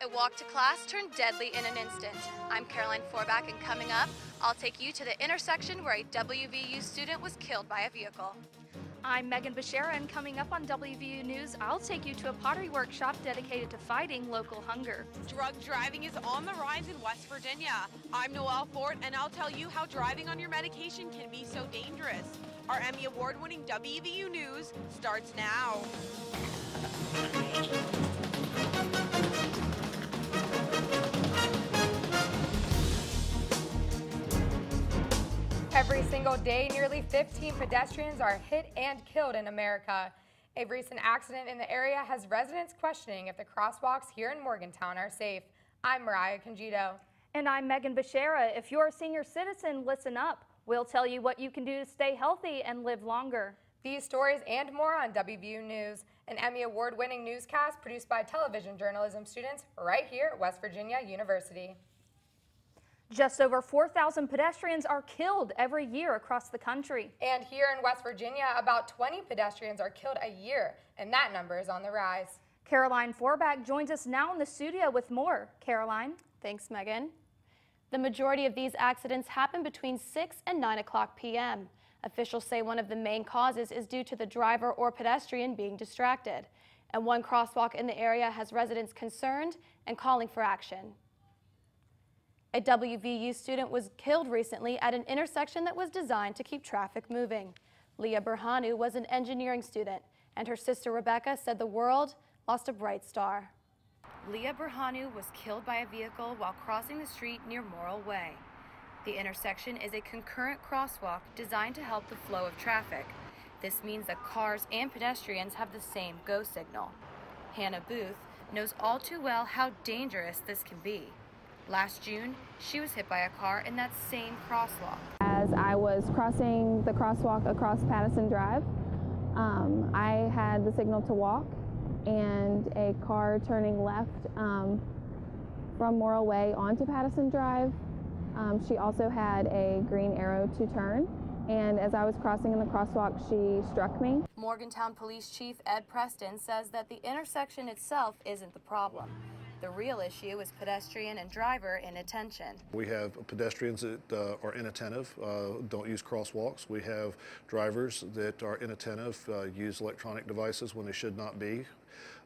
The walk to class turned deadly in an instant. I'm Caroline Forback, and coming up, I'll take you to the intersection where a WVU student was killed by a vehicle. I'm Megan Bashara, and coming up on WVU News, I'll take you to a pottery workshop dedicated to fighting local hunger. Drug driving is on the rise in West Virginia. I'm Noelle Fort, and I'll tell you how driving on your medication can be so dangerous. Our Emmy Award-winning WVU News starts now. Every single day, nearly 15 pedestrians are hit and killed in America. A recent accident in the area has residents questioning if the crosswalks here in Morgantown are safe. I'm Mariah Congito. And I'm Megan Bashara. If you're a senior citizen, listen up. We'll tell you what you can do to stay healthy and live longer. These stories and more on WVU News, an Emmy Award-winning newscast produced by television journalism students right here at West Virginia University. Just over 4,000 pedestrians are killed every year across the country. And here in West Virginia, about 20 pedestrians are killed a year, and that number is on the rise. Caroline Forback joins us now in the studio with more. Caroline? Thanks, Megan. The majority of these accidents happen between 6 and 9 o'clock p.m. Officials say one of the main causes is due to the driver or pedestrian being distracted. And one crosswalk in the area has residents concerned and calling for action. A WVU student was killed recently at an intersection that was designed to keep traffic moving. Leah Berhanu was an engineering student, and her sister Rebecca said the world lost a bright star. Leah Berhanu was killed by a vehicle while crossing the street near Morrill Way. The intersection is a concurrent crosswalk designed to help the flow of traffic. This means that cars and pedestrians have the same go signal. Hannah Booth knows all too well how dangerous this can be. Last June, she was hit by a car in that same crosswalk. As I was crossing the crosswalk across Patterson Drive, I had the signal to walk, and a car turning left from Morrill Way onto Patterson Drive. She also had a green arrow to turn, and as I was crossing in the crosswalk, she struck me. Morgantown Police Chief Ed Preston says that the intersection itself isn't the problem. The real issue is pedestrian and driver inattention. We have pedestrians that are inattentive, don't use crosswalks. We have drivers that are inattentive, use electronic devices when they should not be,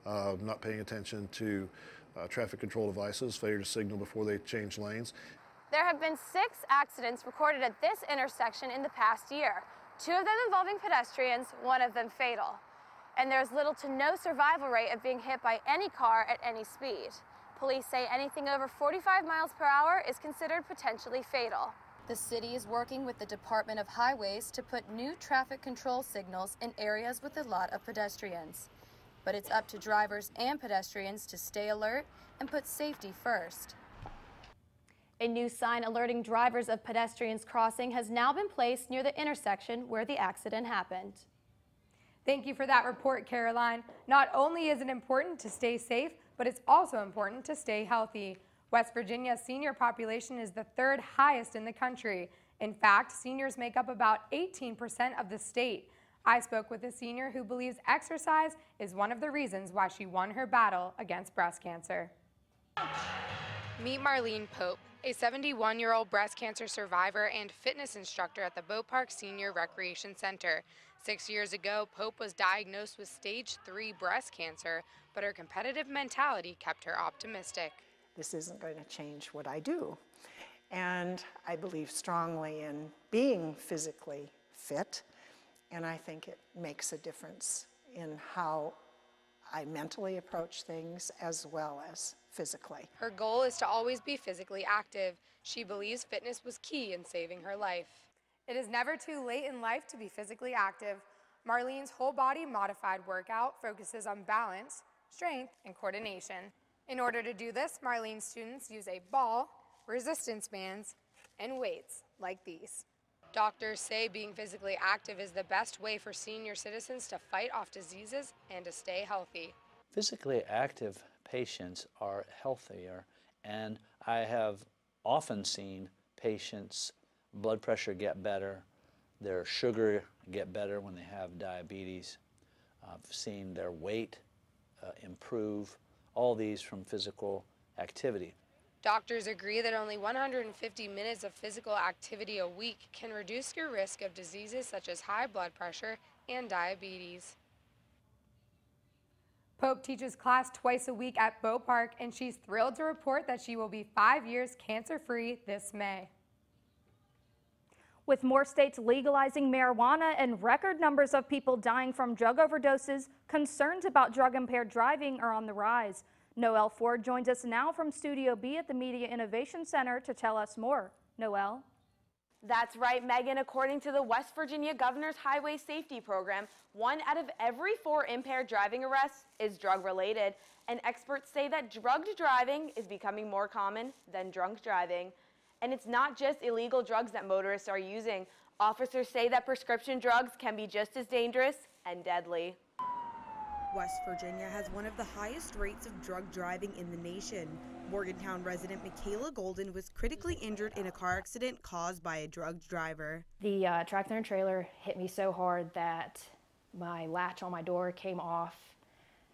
not paying attention to traffic control devices, failure to signal before they change lanes. There have been 6 accidents recorded at this intersection in the past year. 2 of them involving pedestrians, 1 of them fatal. And there's little to no survival rate of being hit by any car at any speed. Police say anything over 45 miles per hour is considered potentially fatal. The city is working with the Department of Highways to put new traffic control signals in areas with a lot of pedestrians. But it's up to drivers and pedestrians to stay alert and put safety first. A new sign alerting drivers of pedestrians crossing has now been placed near the intersection where the accident happened. Thank you for that report, Caroline. Not only is it important to stay safe, but it's also important to stay healthy. West Virginia's senior population is the 3rd highest in the country. In fact, seniors make up about 18% of the state. I spoke with a senior who believes exercise is one of the reasons why she won her battle against breast cancer. Meet Marlene Pope, a 71-year-old breast cancer survivor and fitness instructor at the Boat Park Senior Recreation Center. 6 years ago, Pope was diagnosed with stage 3 breast cancer, but her competitive mentality kept her optimistic. This isn't going to change what I do. And I believe strongly in being physically fit, and I think it makes a difference in how I mentally approach things as well as physically. Her goal is to always be physically active. She believes fitness was key in saving her life. It is never too late in life to be physically active. Marlene's whole body modified workout focuses on balance, strength, and coordination. In order to do this, Marlene's students use a ball, resistance bands, and weights like these. Doctors say being physically active is the best way for senior citizens to fight off diseases and to stay healthy. Physically active patients are healthier, and I have often seen patients' blood pressure get better, their sugar get better when they have diabetes. I've seen their weight improve, all these from physical activity. Doctors agree that only 150 minutes of physical activity a week can reduce your risk of diseases such as high blood pressure and diabetes. Pope teaches class twice a week at Boat Park, and she's thrilled to report that she will be 5 years cancer-free this May. With more states legalizing marijuana and record numbers of people dying from drug overdoses, concerns about drug-impaired driving are on the rise. Noelle Ford joins us now from Studio B at the Media Innovation Center to tell us more. Noelle? That's right, Megan. According to the West Virginia Governor's Highway Safety Program, 1 out of every 4 impaired driving arrests is drug-related, and experts say that drugged driving is becoming more common than drunk driving. And it's not just illegal drugs that motorists are using. Officers say that prescription drugs can be just as dangerous and deadly. West Virginia has one of the highest rates of drug driving in the nation. Morgantown resident Michaela Golden was critically injured in a car accident caused by a drugged driver. The tractor and trailer hit me so hard that my latch on my door came off.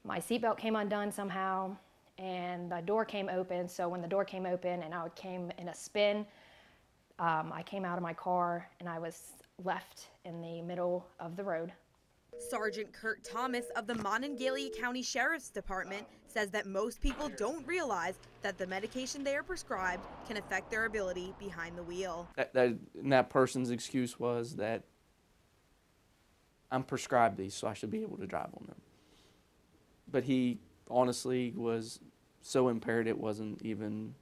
My seatbelt came undone somehow, and the door came open. So when the door came open and I came in a spin, I came out of my car and I was left in the middle of the road. Sergeant Kurt Thomas of the Monongalia County Sheriff's Department says that most people don't realize that the medication they are prescribed can affect their ability behind the wheel. That person's excuse was that I'm prescribed these, so I should be able to drive on them. But he honestly was so impaired it wasn't even,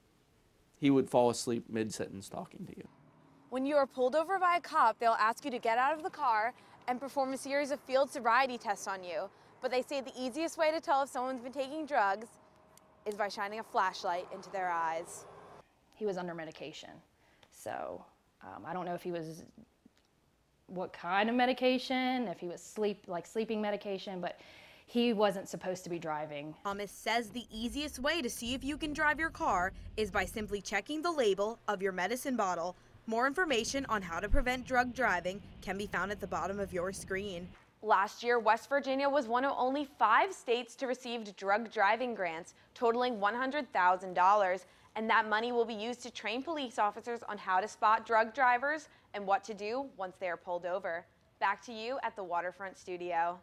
he would fall asleep mid-sentence talking to you. When you are pulled over by a cop, they'll ask you to get out of the car and perform a series of field sobriety tests on you. But they say the easiest way to tell if someone's been taking drugs is by shining a flashlight into their eyes. He was under medication. So I don't know if he was, what kind of medication, if he was sleeping medication, but he wasn't supposed to be driving. Thomas says the easiest way to see if you can drive your car is by simply checking the label of your medicine bottle. More information on how to prevent drug driving can be found at the bottom of your screen. Last year, West Virginia was one of only 5 states to receive drug driving grants, totaling $100,000. And that money will be used to train police officers on how to spot drug drivers and what to do once they are pulled over. Back to you at the Waterfront Studio.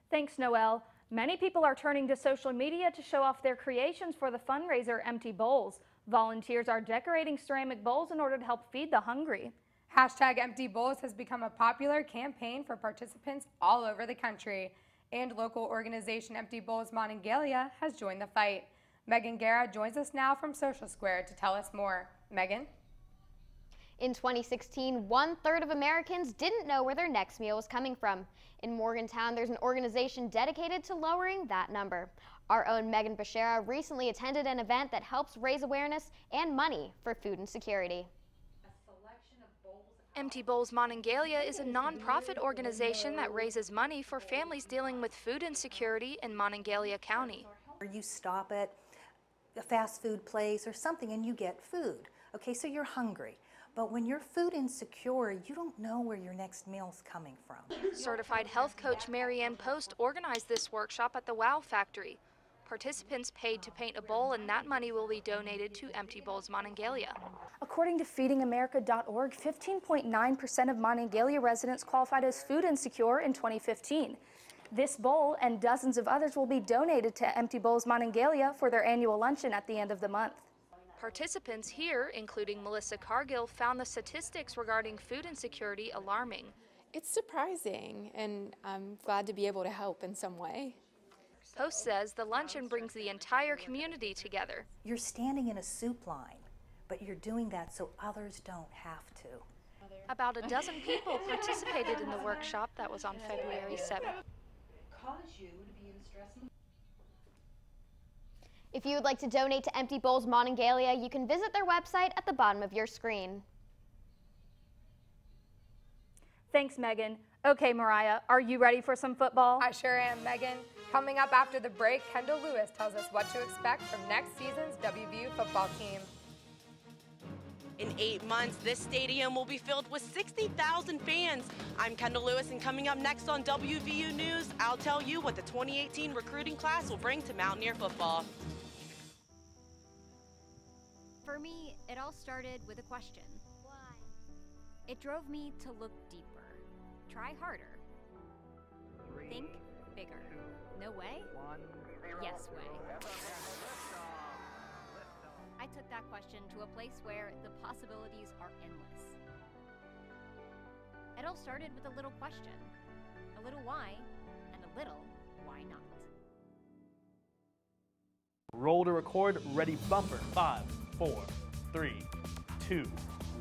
Thanks, Noelle. Many people are turning to social media to show off their creations for the fundraiser Empty Bowls. Volunteers are decorating ceramic bowls in order to help feed the hungry. Hashtag Empty Bowls has become a popular campaign for participants all over the country, and local organization Empty Bowls Monongalia has joined the fight. Megan Guerra joins us now from Social Square to tell us more. Megan? In 2016, 1/3 of Americans didn't know where their next meal was coming from. In Morgantown, there's an organization dedicated to lowering that number. Our own Megan Becerra recently attended an event that helps raise awareness and money for food insecurity. Empty Bowls Monongalia is a nonprofit organization that raises money for families dealing with food insecurity in Monongalia County. You stop at a fast food place or something and you get food. Okay, so you're hungry. But when you're food insecure, you don't know where your next meal's coming from. Certified health coach Marianne Post organized this workshop at the Wow Factory. Participants paid to paint a bowl, and that money will be donated to Empty Bowls Monongalia. According to feedingamerica.org, 15.9% of Monongalia residents qualified as food insecure in 2015. This bowl and dozens of others will be donated to Empty Bowls Monongalia for their annual luncheon at the end of the month. Participants here, including Melissa Cargill, found the statistics regarding food insecurity alarming. It's surprising, and I'm glad to be able to help in some way. Post says the luncheon brings the entire community together. You're standing in a soup line, but you're doing that so others don't have to. About a dozen people participated in the workshop that was on February 7th. If you would like to donate to Empty Bowls Monongalia, you can visit their website at the bottom of your screen. Thanks, Megan. Okay, Mariah, are you ready for some football? I sure am, Megan. Coming up after the break, Kendall Lewis tells us what to expect from next season's WVU football team. In 8 months, this stadium will be filled with 60,000 fans. I'm Kendall Lewis, and coming up next on WVU News, I'll tell you what the 2018 recruiting class will bring to Mountaineer football. For me, it all started with a question. Why? It drove me to look deeper, try harder, think bigger. No way? Yes way. I took that question to a place where the possibilities are endless. It all started with a little question, a little why, and a little why not. Roll to record, ready bumper. 5, 4, 3, 2,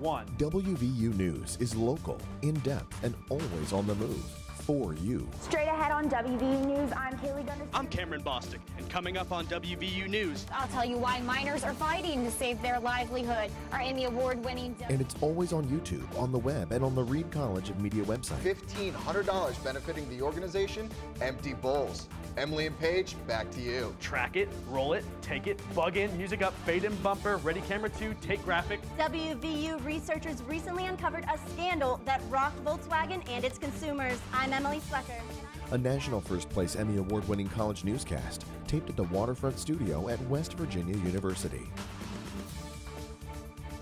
1. WVU News is local, in-depth, and always on the move. For you. Straight ahead on WVU News, I'm Kaylee Gunderson. I'm Cameron Bostic, and coming up on WVU News, I'll tell you why miners are fighting to save their livelihood. Our Emmy Award-winning... And it's always on YouTube, on the web, and on the Reed College of Media website. $1,500 benefiting the organization Empty Bowls. Emily and Paige, back to you. Track it, roll it, take it, bug in, music up, fade in bumper, ready camera 2, take graphic. WVU researchers recently uncovered a scandal that rocked Volkswagen and its consumers. I'm Emily Slecker. A national first place Emmy Award-winning college newscast taped at the Waterfront Studio at West Virginia University.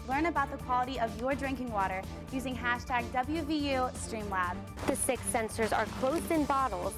Learn about the quality of your drinking water using hashtag WVU Streamlab. The 6 sensors are closed in bottles,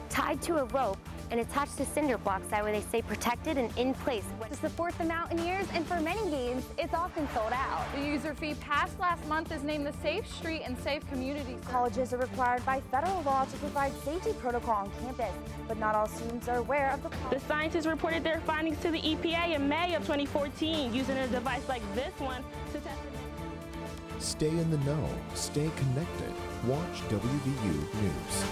tied to a rope, and attached to cinder blocks. That way they stay protected and in place. To support the Mountaineers, and for many games, it's often sold out. The user fee passed last month is named the Safe Street and Safe Community. Colleges are required by federal law to provide safety protocol on campus, but not all students are aware of the policy. The scientists reported their findings to the EPA in May of 2014 using a device like this one to test it. Stay in the know. Stay connected. Watch WVU News.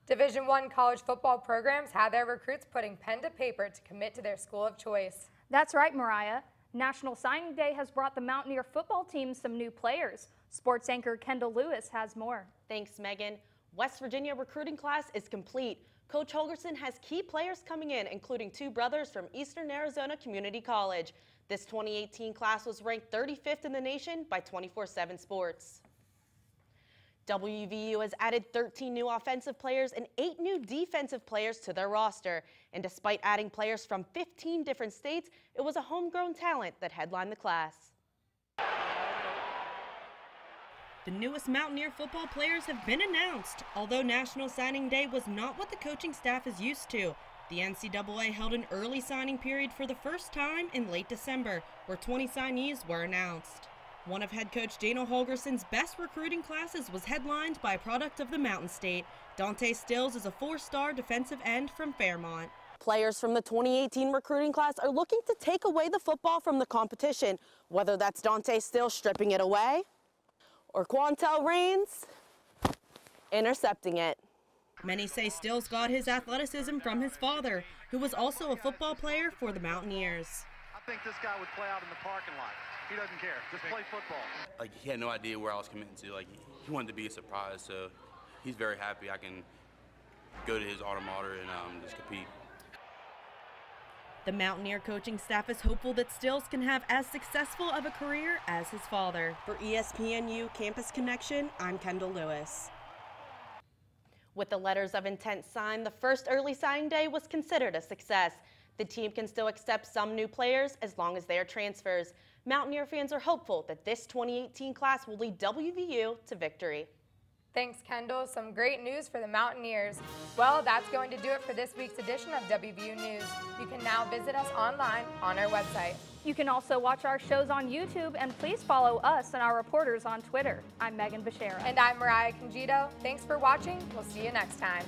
Division I college football programs had their recruits putting pen to paper to commit to their school of choice. That's right, Mariah. National Signing Day has brought the Mountaineer football team some new players. Sports anchor Kendall Lewis has more. Thanks, Megan. West Virginia recruiting class is complete. Coach Holgerson has key players coming in, including 2 brothers from Eastern Arizona Community College. This 2018 class was ranked 35th in the nation by 24/7 Sports. WVU has added 13 new offensive players and 8 new defensive players to their roster. And despite adding players from 15 different states, it was a homegrown talent that headlined the class. The newest Mountaineer football players have been announced. Although National Signing Day was not what the coaching staff is used to, the NCAA held an early signing period for the first time in late December, where 20 signees were announced. One of head coach Dana Holgerson's best recruiting classes was headlined by a product of the Mountain State. Dante Stills is a 4-star defensive end from Fairmont. Players from the 2018 recruiting class are looking to take away the football from the competition, whether that's Dante Stills stripping it away or Quantel Rains intercepting it. Many say Stills got his athleticism from his father, who was also a football player for the Mountaineers. I think this guy would play out in the parking lot. He doesn't care. Just play football. Like, he had no idea where I was committing to. Like, he wanted to be a surprise, so he's very happy I can go to his alma mater and just compete. The Mountaineer coaching staff is hopeful that Stills can have as successful of a career as his father. For ESPNU Campus Connection, I'm Kendall Lewis. With the letters of intent signed, the first early signing day was considered a success. The team can still accept some new players as long as they are transfers. Mountaineer fans are hopeful that this 2018 class will lead WVU to victory. Thanks, Kendall. Some great news for the Mountaineers. Well, that's going to do it for this week's edition of WVU News. You can now visit us online on our website. You can also watch our shows on YouTube, and please follow us and our reporters on Twitter. I'm Megan Beshara. And I'm Mariah Congito. Thanks for watching. We'll see you next time.